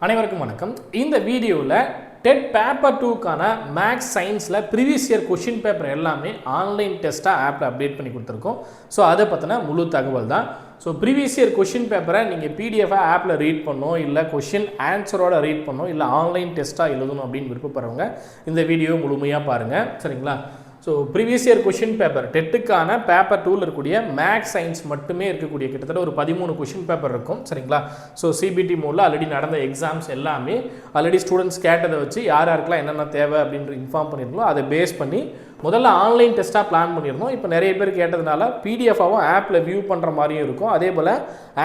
அனைவருக்கும் வணக்கம். இந்த வீடியோவில் டெட் பேப்பர் 2க்கான மேக்ஸ் சயின்ஸில் ப்ரீவியஸ் இயர் கொஷின் பேப்பர் எல்லாமே ஆன்லைன் டெஸ்ட்டாக ஆப்பில் அப்டேட் பண்ணி கொடுத்துருக்கோம். ஸோ அதை பற்றின முழு தகவல் தான். ஸோ ப்ரீவியஸ் இயர் கொஷின் பேப்பரை நீங்கள் பிடிஎஃபாக ஆப்பில் ரீட் பண்ணணும், இல்லை கொஷின் ஆன்சரோட ரீட் பண்ணணும், இல்லை ஆன்லைன் டெஸ்ட்டாக எழுதணும் அப்படின்னு விருப்பப்படுறவங்க இந்த வீடியோ முழுமையாக பாருங்கள். சரிங்களா? So previous year question paper டெட்டுக்கான பேப்பர் 2ல் இருக்கக்கூடிய மேக்ஸ் சயின்ஸ் மட்டுமே இருக்கக்கூடிய கிட்டத்தட்ட ஒரு 13 கொஷின் பேப்பர் இருக்கும். சரிங்களா? ஸோ சிபிடி மோடில் ஆல்ரெடி நடந்த எக்ஸாம்ஸ் எல்லாமே ஆல்ரெடி ஸ்டூடெண்ட்ஸ் கேட்டதை வச்சு யார் யாருக்கெல்லாம் என்னென்ன தேவை அப்படின்ற இன்ஃபார்ம் பண்ணியிருந்தோம். அதை பேஸ் பண்ணி முதல்ல ஆன்லைன் டெஸ்ட்டாக பிளான் பண்ணியிருந்தோம். இப்போ நிறைய பேர் கேட்டதுனால பிடிஎஃபாகவும் ஆப்பில் வியூ பண்ணுற மாதிரியும் இருக்கும். அதே போல்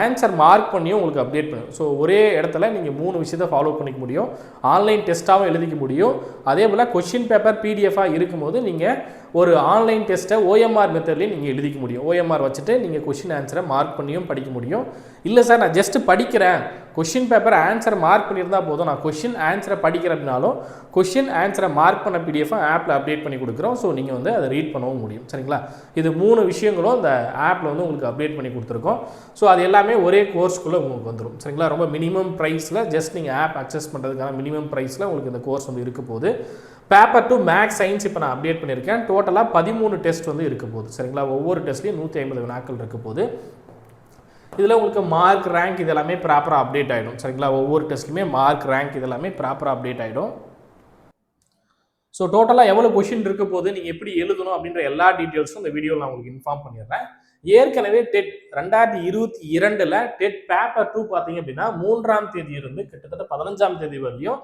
ஆன்சர் மார்க் பண்ணியும் உங்களுக்கு அப்டேட் பண்ணும். ஸோ ஒரே இடத்துல நீங்கள் 3 விஷயத்தை ஃபாலோ பண்ணிக்க முடியும். ஆன்லைன் டெஸ்ட்டாகவும் எழுதிக்க முடியும். அதே போல் கொஷின் பேப்பர் பிடிஎஃபாக இருக்கும்போது நீங்கள் ஒரு ஆன்லைன் டெஸ்ட்டை ஓஎம்ஆர் மெத்தட்லேயும் நீங்கள் எழுதிக்க முடியும். ஓஎம்ஆர் வச்சுட்டு நீங்கள் கொஷின் ஆன்சரை மார்க் பண்ணியும் படிக்க முடியும். இல்லை சார் நான் ஜஸ்ட்டு படிக்கிறேன், கொஷின் பேப்பர் ஆன்சரை மார்க் பண்ணியிருந்தால் போதும், நான் கொஷின் ஆன்சரை படிக்கிறேன் அப்படின்னாலும் கொஷின் ஆன்சரை மார்க் பண்ண பிடிஎஃபை ஆப்பில் அப்டேட் பண்ணி கொடுக்குறோம். ஸோ நீங்கள் வந்து அதை ரீட் பண்ணவும் முடியும். சரிங்களா? இது 3 விஷயங்களும் இந்த ஆப்பில் வந்து உங்களுக்கு அப்டேட் பண்ணி கொடுத்துருக்கோம். ஸோ அது எல்லாமே ஒரே கோர்ஸ்க்குள்ளே உங்களுக்கு வந்துடும். சரிங்களா? ரொம்ப மினிமம் ப்ரைஸில் ஜஸ்ட் நீங்கள் ஆப் அக்சஸ் பண்ணுறதுக்கான மினிமம் ப்ரைஸில் உங்களுக்கு இந்த கோர்ஸ் வந்து இருக்க போகுது. பேப்பர் 2 மேக்ஸ் சயின்ஸ் இப்போ நான் அப்டேட் பண்ணியிருக்கேன். டோட்டலாக 13 டெஸ்ட் வந்து இருக்க போகுது. சரிங்களா? ஒவ்வொரு டெஸ்ட்லையும் 150 வினாக்கள் இருக்க போகுது. இதில் உங்களுக்கு மார்க் ரேங்க் இதெல்லாமே ப்ராப்பராக அப்டேட் ஆகிடும். சரிங்களா? ஒவ்வொரு டெஸ்ட்லையுமே மார்க் ரேங்க் இதெல்லாமே ப்ராப்பராக அப்டேட் ஆகிடும். ஸோ டோட்டலாக எவ்வளோ கொஷின் இருக்க போது, நீங்கள் எப்படி எழுதணும் அப்படின்ற எல்லா டீட்டெயில்ஸும் இந்த வீடியோவில் நான் உங்களுக்கு இன்ஃபார்ம் பண்ணிடுறேன். ஏற்கனவே டெட் 2022 டெட் பேப்பர் 2 பார்த்தீங்க அப்படின்னா 3ஆம் தேதி இருந்து கிட்டத்தட்ட 15ஆம் தேதி வரையும்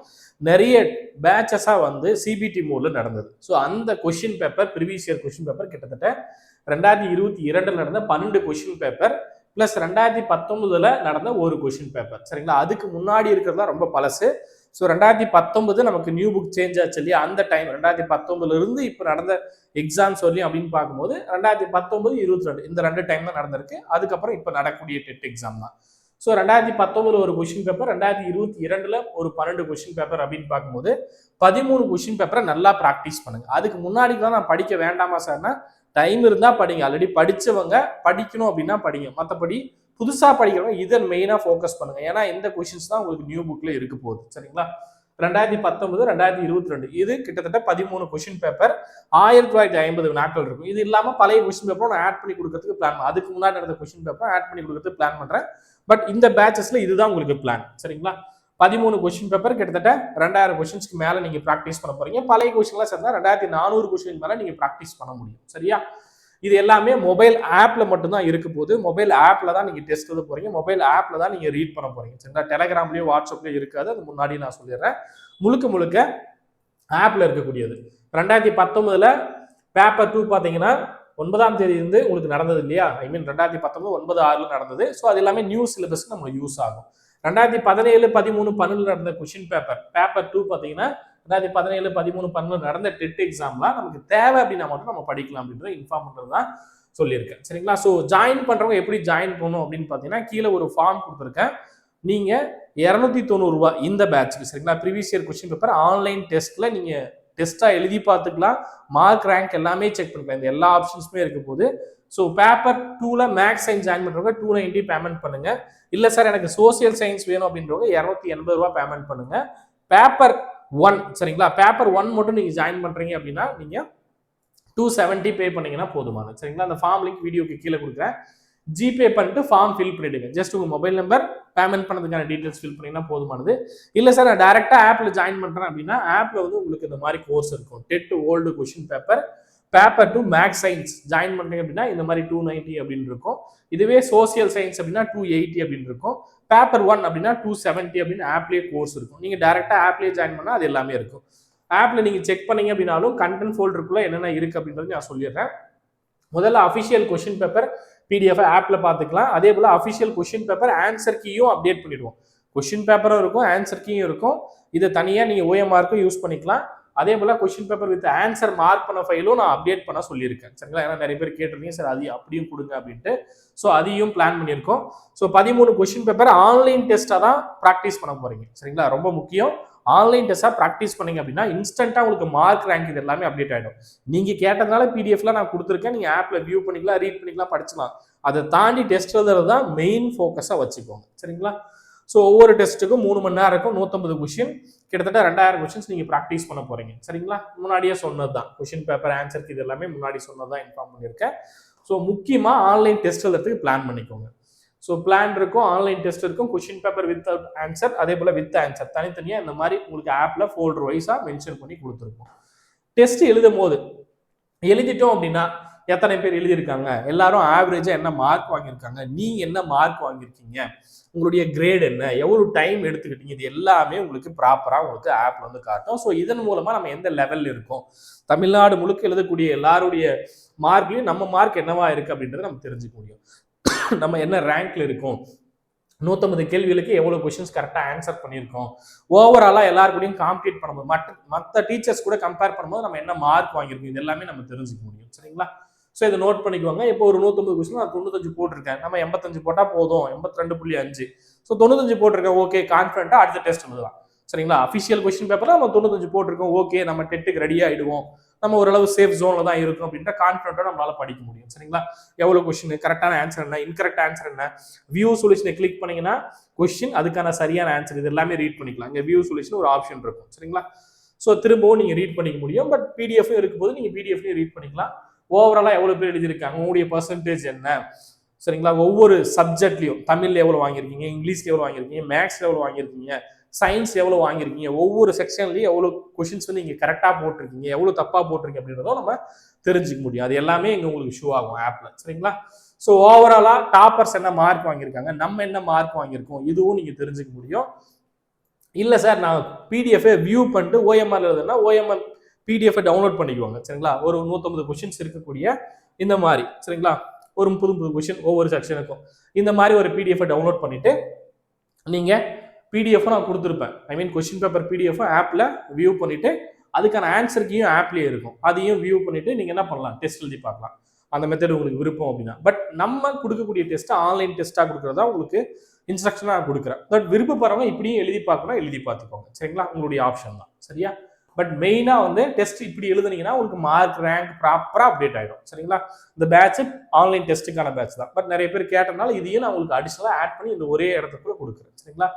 நிறைய பேட்சஸாக வந்து சிபிடி மோடில் நடந்தது. ஸோ அந்த question paper previous year question paper கிட்டத்தட்ட 2022 நடந்த 12 கொஷின் பேப்பர் ப்ளஸ் 2019 நடந்த ஒரு கொஷின் பேப்பர். சரிங்களா? அதுக்கு முன்னாடி இருக்கிறதா ரொம்ப பழசு. ஸோ 2019 நமக்கு நியூ புக் சேஞ்ச் ஆச்சு இல்லையா? அந்த டைம் 2019 இப்போ நடந்த எக்ஸாம்ஸ் வரலையும் அப்படின்னு பார்க்கும்போது 2019, 22 இந்த 2 டைம் தான் நடந்திருக்கு. அதுக்கப்புறம் இப்போ நடக்கக்கூடிய டெட் எக்ஸாம் தான். ஸோ 2019 ஒரு கொஷின் பேப்பர், 2022 ஒரு 12 கொஷின் பேப்பர் அப்படின்னு பார்க்கும்போது 13 கொஷின் பேப்பரை நல்லா ப்ராக்டிஸ் பண்ணுங்க. அதுக்கு முன்னாடி தான் நான் படிக்க வேண்டாமா சார்னா, டைம் இருந்தால் படிங்க. ஆல்ரெடி படித்தவங்க படிக்கணும் அப்படின்னா படிங்க. மற்றபடி புதுசாக படிக்கிறவங்க இதை மெயினாக ஃபோக்கஸ் பண்ணுங்க. ஏன்னா இந்த கொஷின்ஸ் தான் உங்களுக்கு நியூ புக்கில் இருக்க போகுது. சரிங்களா? 2019, 2022 இது கிட்டத்தட்ட 13 கொஷின் பேப்பர், 1950 வினாக்கள் இருக்கும். இது இல்லாமல் பழைய கொஷின் பேப்பரும் நான் ஆட் பண்ணி கொடுக்கறதுக்கு பிளான், அதுக்கு முன்னாடி நடந்த கொஷின் பேப்பர் ஆட் பண்ணி கொடுக்கறதுக்கு பிளான் பண்ணுறேன். பட் இந்த பேட்சஸ்ல இதுதான் உங்களுக்கு பிளான். சரிங்களா? 13 கொஷின் பேப்பர் கிட்டத்தட்ட 2000 கொஷின்ஸ்க்கு மேலே நீங்கள் ப்ராக்டிஸ் பண்ண போறீங்க. பழைய கொஷின்லாம் சேர்ந்தா 2400 கொஷின் மேலே நீங்கள் ப்ராக்டிஸ் பண்ண முடியும். சரியா? இது எல்லாமே மொபைல் ஆப்பில் மட்டும்தான் இருக்க போது. மொபைல் ஆப்பில் தான் நீங்கள் டெஸ்ட் எழுத போறீங்க. மொபைல் ஆப்பில் தான் நீங்கள் ரீட் பண்ண போறீங்க. சரிங்களா? டெலகிராம்லேயும் வாட்ஸ்அப்லேயும் இருக்காது. அது முன்னாடி நான் சொல்லிடுறேன். முழுக்க ஆப்பில் இருக்கக்கூடியது. 2019 பேப்பர் 2 பார்த்தீங்கன்னா 9ஆம் தேதி இருந்து உங்களுக்கு நடந்தது இல்லையா? ஐ மீன் 2019 9/6 நடந்தது. ஸோ அது எல்லாமே நியூ சிலபஸ்க்கு நம்மளுக்கு யூஸ் ஆகும். 2017, 13, 12 நடந்த கொஷின் பேப்பர் 2 பார்த்தீங்கன்னா 2017, 13, 12 நடந்த டெட் எக்ஸாம்லாம் நமக்கு தேவை அப்படின்னா மட்டும் நம்ம படிக்கலாம் அப்படின்றத இன்ஃபார்ம் பண்ணுறது தான் சொல்லியிருக்கேன். சரிங்களா? ஸோ ஜாயின் பண்ணுறவங்க எப்படி ஜாயின் பண்ணணும் அப்படின்னு பார்த்தீங்கன்னா, கீழே ஒரு ஃபார்ம் கொடுத்துருக்கேன். நீங்கள் 290 ரூபா இந்த பேட்சுக்கு. சரிங்களா? Previous year question paper online டெஸ்ட்டில் நீங்கள் டெஸ்ட்டாக எழுதி பார்த்துக்கலாம். மார்க் ரேங்க் எல்லாமே செக் பண்ணிக்கலாம். இந்த எல்லா ஆப்ஷன்ஸுமே இருக்க போது. ஸோ பேப்பர் 2ல் மேக்ஸ் சயின்ஸ் ஜாயின் பண்ணுறவங்க 290 பேமெண்ட் பண்ணுங்க. இல்லை சார் எனக்கு சோசியல் சயின்ஸ் வேணும் அப்படின்றவங்க 280 ரூபா பேமெண்ட் பண்ணுங்க. பேப்பர் 1 சரிங்களா? பேப்பர் 1 மட்டும் நீங்கள் ஜாயின் பண்ணுறீங்க அப்படின்னா நீங்கள் 270 பே பண்ணீங்கன்னா போதுமானது. சரிங்களா? அந்த ஃபார்ம் லிங்க் வீடியோக்கு கீழே கொடுக்குறேன். ஜிபே பண்ணிட்டு ஃபார்ம் ஃபில் பண்ணிடுங்க. ஜஸ்ட் உங்கள் மொபைல் நம்பர், பேமெண்ட் பண்ணதுக்கான டீட்டெயில்ஸ் ஃபில் பண்ணிங்கன்னா போதுமானது. இல்லை சார் நான் டேரெக்டாக ஆப்பில் ஜாயின் பண்ணுறேன் அப்படின்னா ஆப்பில் வந்து உங்களுக்கு இந்த மாதிரி கோர்ஸ் இருக்கும். TET old question paper, paper 2 maths science join பண்ணுறீங்க அப்படின்னா இந்த மாதிரி 290 அப்படின்னு இருக்கும். இதுவே சோசியல் சயின்ஸ் அப்படின்னா 280 அப்படின்னு இருக்கும். பேப்பர் 1 அப்படின்னா 270 அப்படின்னு ஆப்லேயே கோர்ஸ் இருக்கும். நீங்கள் டேரெக்டாக ஆப்லேயே ஜாயின் பண்ணால் அது எல்லாமே இருக்கும். ஆப்பில் நீங்கள் செக் பண்ணீங்க அப்படின்னாலும் கண்டென்ட் ஃபோல்டருக்குள்ளே என்னென்ன இருக்குது அப்படின்றது நான் சொல்லிடுறேன். முதல்ல அஃபிஷியல் கொஷின் பேப்பர் பிடிஎஃப் ஆப்பில் பார்த்துக்கலாம். அதே போல் அஃபிஷியல் கொஷின் பேப்பர் ஆன்சர் கீயும் அப்டேட் பண்ணிடுவோம். கொஷின் பேப்பரும் இருக்கும், ஆன்சர் கீயும் இருக்கும். இதை தனியாக நீங்கள் ஓஎம்ஆருக்கும் யூஸ் பண்ணிக்கலாம். அதே போல் question paper with answer mark பண்ண ஃபைலும் நான் அப்டேட் பண்ண சொல்லியிருக்கேன். சரிங்களா? ஏன்னா நிறைய பேர் கேட்டிருந்தீங்க சார் அது அப்படியும் கொடுங்க அப்படின்ட்டு. ஸோ அதையும் பிளான் பண்ணியிருக்கோம். ஸோ 13 கொஷின் பேப்பர் ஆன்லைன் டெஸ்ட்டாக தான் ப்ராக்டிஸ் பண்ண போறீங்க. சரிங்களா? ரொம்ப முக்கியம். ஆன்லைன் டெஸ்ட்டாக ப்ராக்டிஸ் பண்ணீங்க அப்படின்னா இன்ஸ்டன்ட்டாக உங்களுக்கு மார்க் ரேங்க் இது எல்லாமே அப்டேட் ஆகிடும். நீங்கள் கேட்டதுனால பிடிஎஃப்ல நான் கொடுத்துருக்கேன். நீங்கள் ஆப்பில் வியூ பண்ணிக்கலாம், ரீட் பண்ணிக்கலாம், படிச்சுக்கலாம். அதை தாண்டி டெஸ்ட் எழுதுறது தான் மெயின் ஃபோக்கஸாக வச்சுக்கோங்க. சரிங்களா? ஸோ ஒவ்வொரு டெஸ்ட்டுக்கும் 3 மணி நேரம் இருக்கும், 150 கொஷின், கிட்டத்தட்ட 2000 கொஷின்ஸ் நீங்கள் ப்ராக்டிஸ் பண்ண போறீங்க. சரிங்களா? முன்னாடியே சொன்னது தான், கொஷின் பேப்பர் ஆன்சருக்கு இது எல்லாமே முன்னாடி சொன்னது தான் இன்ஃபார்ம் பண்ணியிருக்கேன். ஸோ முக்கியமாக ஆன்லைன் டெஸ்ட் எழுதுறதுக்கு பிளான் பண்ணிக்கோங்க. ஸோ பிளான் இருக்கும், ஆன்லைன் டெஸ்ட் இருக்கும், கொஷின் பேப்பர் வித் ஆன்சர், அதே போல் வித் ஆன்சர் தனித்தனியாக இந்த மாதிரி உங்களுக்கு ஆப்பில் ஃபோல்டர் வைஸாக மென்ஷன் பண்ணி கொடுத்துருக்கோம். டெஸ்ட் எழுதும் போது எழுதிட்டோம் அப்படின்னா எத்தனை பேர் எழுதியிருக்காங்க, எல்லாரும் ஆவரேஜாக என்ன மார்க் வாங்கியிருக்காங்க, நீங்கள் என்ன மார்க் வாங்கியிருக்கீங்க, உங்களுடைய கிரேட் என்ன, எவ்வளோ டைம் எடுத்துக்கிட்டீங்க, இது எல்லாமே உங்களுக்கு ப்ராப்பராக உங்களுக்கு ஆப்பில் வந்து காட்டும். ஸோ இதன் மூலமாக நம்ம எந்த லெவலில் இருக்கோம், தமிழ்நாடு முழுக்க எழுதக்கூடிய எல்லாருடைய மார்க்லையும் நம்ம மார்க் என்னவா இருக்குது அப்படின்றத நம்ம தெரிஞ்சுக்க முடியும். நம்ம என்ன ரேங்க்ல இருக்கோம், 150 கேள்விகளுக்கு எவ்வளோ கொஸ்டின்ஸ் கரெக்டாக ஆன்சர் பண்ணியிருக்கோம், ஓவராலாக எல்லாருக்கூடையும் காம்பீட் பண்ணும்போது மற்ற டீச்சர்ஸ் கூட கம்பேர் பண்ணும்போது நம்ம என்ன மார்க் வாங்கியிருக்கோம், இது எல்லாமே நம்ம தெரிஞ்சுக்க முடியும். சரிங்களா? ஸோ இதை நோட் பண்ணிக்குவாங்க. இப்போ ஒரு 150 கொஸ்டின் நான் 95 போட்டிருக்கேன், நம்ம 85 போட்டால் போதும், 82.5. ஸோ 95 போட்டிருக்கேன், ஓகே, கான்ஃபிடென்ட்டாக அடுத்த டெஸ்ட் எழுதலாம். சரிங்களா? அஃபிஷியல் கொஸ்டின் பேப்பரில் நம்ம 95 போட்டிருக்கோம், ஓகே, நம்ம டெட்டுக்கு ரெடி ஆகிடுவோம், நம்ம ஓரளவு சேஃப் ஜோனில் தான் இருக்கும் அப்படின்ற கான்ஃபிடென்ட்டாக நம்மளால படிக்க முடியும். சரிங்களா? எவ்வளோ கொஸ்டின், கரெக்டான ஆன்சர் என்ன, இன்கரெக்ட் ஆன்சர் என்ன, வியூ சொல்யூஷனை கிளிக் பண்ணீங்கன்னா கொஸ்டின், அதுக்கான சரியான ஆன்சர், இது எல்லாமே ரீட் பண்ணிக்கலாம். இங்கே வியூ சொல்யூஷன் ஒரு ஆப்ஷன் இருக்கும். சரிங்களா? ஸோ திரும்பவும் நீங்கள் ரீட் பண்ணிக்க முடியும். பட் பிடிஎஃப் இருக்கும்போது நீங்கள் பிடிஎஃப்லையும் ரீட் பண்ணிக்கலாம். ஓவராலாக எவ்வளோ பேர் எழுதியிருக்காங்க, உங்களுடைய பர்சன்டேஜ் என்ன, சரிங்களா? ஒவ்வொரு சப்ஜெக்ட்லையும் தமிழ்ல எவ்வளோ வாங்கியிருக்கீங்க, இங்கிலீஷ்ல எவ்வளோ வாங்கியிருக்கீங்க, மேக்ஸ்ல எவ்வளோ வாங்கியிருக்கீங்க, சயின்ஸ் எவ்வளோ வாங்கியிருக்கீங்க, ஒவ்வொரு செக்ஷன்லையும் எவ்வளோ கொஷின்ஸ் வந்து நீங்கள் கரெக்டாக போட்டிருக்கீங்க, எவ்வளோ தப்பாக போட்டிருக்கீங்க அப்படின்றதும் நம்ம தெரிஞ்சுக்க முடியும். அது எல்லாமே இங்கே உங்களுக்கு ஷோ ஆகும் ஆப்பில். சரிங்களா? ஸோ ஓவராலாக டாப்பர்ஸ் என்ன மார்க் வாங்கியிருக்காங்க, நம்ம என்ன மார்க் வாங்கியிருக்கோம், இதுவும் நீங்கள் தெரிஞ்சுக்க முடியும். இல்லை சார், நான் பிடிஎஃபை வியூ பண்ணிட்டு ஓஎம்ஆர் எழுதுனா ஓஎம்ஆர் பிடிஎஃப் டவுன்லோட் பண்ணிக்குவாங்க. சரிங்களா? ஒரு 150 கொஸ்டின்ஸ் இருக்கக்கூடிய இந்த மாதிரி, சரிங்களா, ஒரு புது கொஸ்டின் ஒவ்வொரு செக்ஷனுக்கும் இந்த மாதிரி ஒரு பிடிஎஃப் டவுன்லோட் பண்ணிட்டு நீங்கள் பிடிஎஃப் நான் கொடுத்துருப்பேன், ஐ மீன் கொஸ்டின் பேப்பர் பிடிஎஃப் ஆப்பில் வியூ பண்ணிட்டு அதுக்கான ஆன்சருக்கையும் ஆப்லேயே இருக்கும், அதையும் வியூ பண்ணிட்டு நீங்கள் என்ன பண்ணலாம், டெஸ்ட் எழுதி பார்க்கலாம். அந்த மெத்தட் உங்களுக்கு விருப்பம் அப்படின்னா. பட் நம்ம கொடுக்கக்கூடிய டெஸ்ட்டை ஆன்லைன் டெஸ்ட்டாக கொடுக்குறதா உங்களுக்கு இன்ஸ்ட்ரக்ஷனாக கொடுக்குறேன். பட் விருப்பப்படுறவங்க இப்படியும் எழுதி பார்க்கணும், எழுதி பார்த்துக்கோங்க. சரிங்களா? உங்களுடைய ஆப்ஷன் தான். சரியா? பட் மெயினாக வந்து டெஸ்ட் இப்படி எழுதுனீங்கன்னா உங்களுக்கு மார்க் ரேங்க் ப்ராப்பராக அப்டேட் ஆகிடும். சரிங்களா? இந்த பேட்ச் ஆன்லைன் டெஸ்ட்டுக்கான பேட்ச் தான். பட் நிறைய பேர் கேட்டனால இதையும் நான் உங்களுக்கு அடிஷனலாக ஆட் பண்ணி இந்த ஒரே இடத்துக்குள்ள கொடுக்குறேன். சரிங்களா?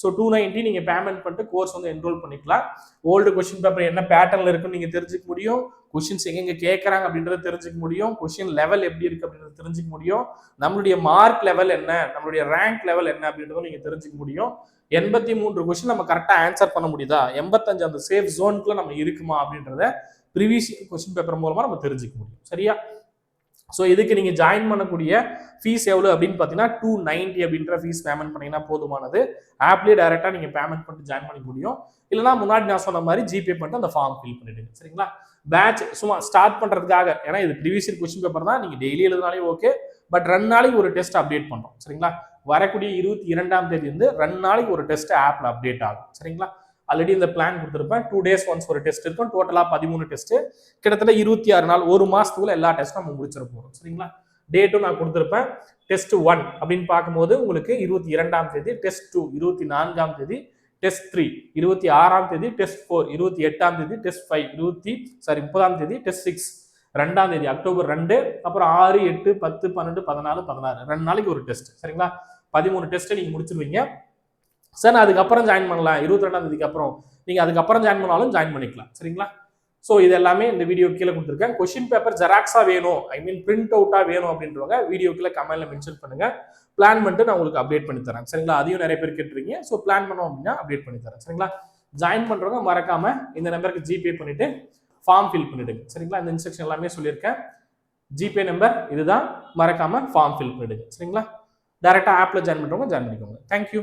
ஸோ 290 நீங்கள் பேமெண்ட் பண்ணிட்டு கோர்ஸ் வந்து என்ரோல் பண்ணிக்கலாம். ஓல்டு கொஸ்டின் பேப்பர் என்ன பேட்டர்னில் இருக்குன்னு நீங்கள் தெரிஞ்சுக்க முடியும், கொஸ்டின்ஸ் எங்கெங்கே கேட்குறாங்க அப்படின்றத தெரிஞ்சுக்க முடியும், கொஸ்டின் லெவல் எப்படி இருக்குது அப்படின்றத தெரிஞ்சுக்க முடியும், நம்மளுடைய மார்க் லெவல் என்ன, நம்மளுடைய ரேங்க் லெவல் என்ன அப்படின்றதும் நீங்கள் தெரிஞ்சுக்க முடியும். 83 கொஸ்டின் நம்ம கரெக்டாக ஆன்சர் பண்ண முடியுதா, 85 அந்த சேஃப் ஜோனுக்குள்ள நம்ம இருக்குமா அப்படின்றத ப்ரீவியஸ் கொஸ்டின் பேப்பர் மூலமாக நம்ம தெரிஞ்சுக்க முடியும். சரியா? ஸோ இதுக்கு நீங்கள் ஜாயின் பண்ணக்கூடிய ஃபீஸ் எவ்வளோ அப்படின்னு பார்த்தீங்கன்னா 290 அப்படின்ற ஃபீஸ் பேமெண்ட் பண்ணிங்கன்னா போதுமானது. ஆப்லேயே டைரெக்டாக நீங்கள் பேமெண்ட் பண்ணிட்டு ஜாயின் பண்ணிக்க முடியும். இல்லைனா முன்னாடி நான் சொன்ன மாதிரி ஜிபே பண்ணிட்டு அந்த ஃபார்ம் ஃபில் பண்ணிடுங்க. சரிங்களா? பேட்ச் சும்மா ஸ்டார்ட் பண்ணுறதுக்காக, ஏன்னா இது ப்ரீவியஸ் கொஸ்டின் பேப்பர் தான், நீங்கள் டெய்லி எழுதினாலே ஓகே. பட் 2 நாளைக்கு ஒரு டெஸ்ட் அப்டேட் பண்ணுறோம். சரிங்களா? வரக்கூடிய 22ஆம் தேதி வந்து 2 நாளைக்கு ஒரு டெஸ்ட் ஆப்பில் அப்டேட் ஆகும். சரிங்களா? ஆல்ரெடி இந்த பிளான் கொடுத்துருப்பேன். 2 days ஒன்ஸ் ஒரு டெஸ்ட் இருக்கும். டோட்டலாக 13 டெஸ்ட், கிட்டத்தட்ட 26 நாள், ஒரு மாசத்துக்குள்ள எல்லா டெஸ்ட்டும் நம்ம முடிச்சிட போகிறோம். சரிங்களா? டேட்டும் நான் கொடுத்துருப்பேன். டெஸ்ட் 1 அப்படின்னு பார்க்கும்போது உங்களுக்கு 22ஆம் தேதி, டெஸ்ட் 2 24ஆம் தேதி, டெஸ்ட் 3 26ஆம் தேதி, டெஸ்ட் 4 28ஆம் தேதி, டெஸ்ட் 5 30ஆம் தேதி, டெஸ்ட் 6 2ஆம் தேதி அக்டோபர் 2, அப்புறம் 6 8 10 12 14 16 2 நாளைக்கு ஒரு டெஸ்ட். சரிங்களா? 13 டெஸ்ட்டை நீங்கள் முடிச்சிருவீங்க. சார் நான் அதுக்கப்புறம் ஜாயின் பண்ணலாம், 22ஆம் தேதிக்கு அப்புறம், நீங்கள் அதுக்கப்புறம் ஜாயின் பண்ணாலும் ஜாயின் பண்ணிக்கலாம். சரிங்களா? ஸோ இது எல்லாமே இந்த வீடியோ கீழே கொடுத்துருக்கேன். கொஸ்டின் பேப்பர் ஜெராக்ஸாக வேணும், ஐ மீன் பிரிண்ட் அவுட்டாக வேணும் அப்படின்றவங்க வீடியோ கீழே கமெண்ட்ல மென்ஷன் பண்ணுங்க. பிளான் பண்ணிட்டு நான் உங்களுக்கு அப்டேட் பண்ணி தரேன். சரிங்களா? அதையும் நிறைய பேர் கேட்டுருக்கீங்க. ஸோ பிளான் பண்ணோம் அப்படின்னா அப்டேட் பண்ணி தரேன். சரிங்களா? ஜாயின் பண்ணுறவங்க மறக்காம இந்த நம்பருக்கு ஜிபே பண்ணிட்டு ஃபார்ம் ஃபில் பண்ணிடுங்க. சரிங்களா? இந்த இன்ஸ்ட்ரக்ஷன் எல்லாமே சொல்லியிருக்கேன். ஜிபே நம்பர் இதுதான், மறக்காம ஃபார்ம் ஃபில் பண்ணிடுங்க. சரிங்களா? டைரெக்டாக ஆப்பில் ஜாயின் பண்ணுறவங்க ஜாயின் பண்ணிக்கோங்க. தேங்க்யூ.